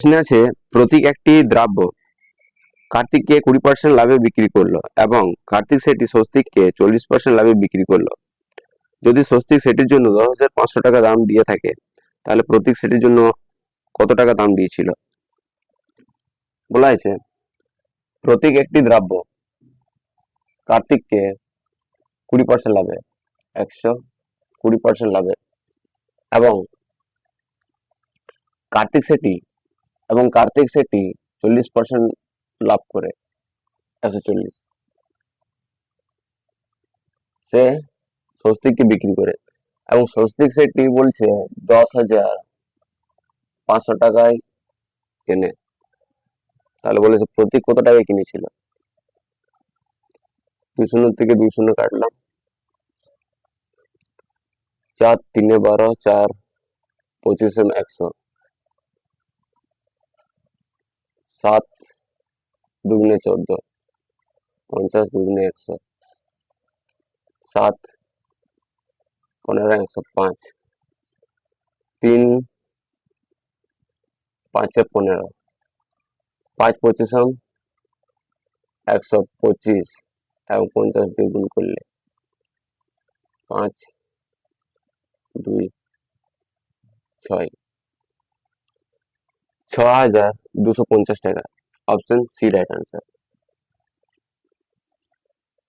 প্রশ্নে আছে প্রতীক একটি দ্রব্য কার্তিককে 20% লাভে বিক্রি করলো এবং কার্তিক সেটি স্বস্তিককে 40% লাভে বিক্রি করলো। যদি স্বস্তিক সেটির জন্য 10,500 টাকা দাম দিয়ে থাকে তাহলে প্রতীক সেটির জন্য কত টাকা দাম দিয়েছিল? বলা হয়েছে প্রতীক একটি দ্রব্য কার্তিককে 20% লাভে 120% লাভে এবং কার্তিক সেটি 40% লাভ করে 140, সে স্বস্তিককে বিক্রি করে এবং স্বস্তিক সেটি বলছে 10,500 টাকায় কেনে। তাহলে বলেছে প্রতীক কত টাকায় কিনেছিল? 2 থেকে 2 কাটলাম, 4 3 12, 4 25 100, 7 2 14, 50 2 100, 7 15 105, 3 5 15, 5 25 125 এবং 50 দিয়ে গুণ করলে 5 2 6 6,250 টাকা। Option C right answer.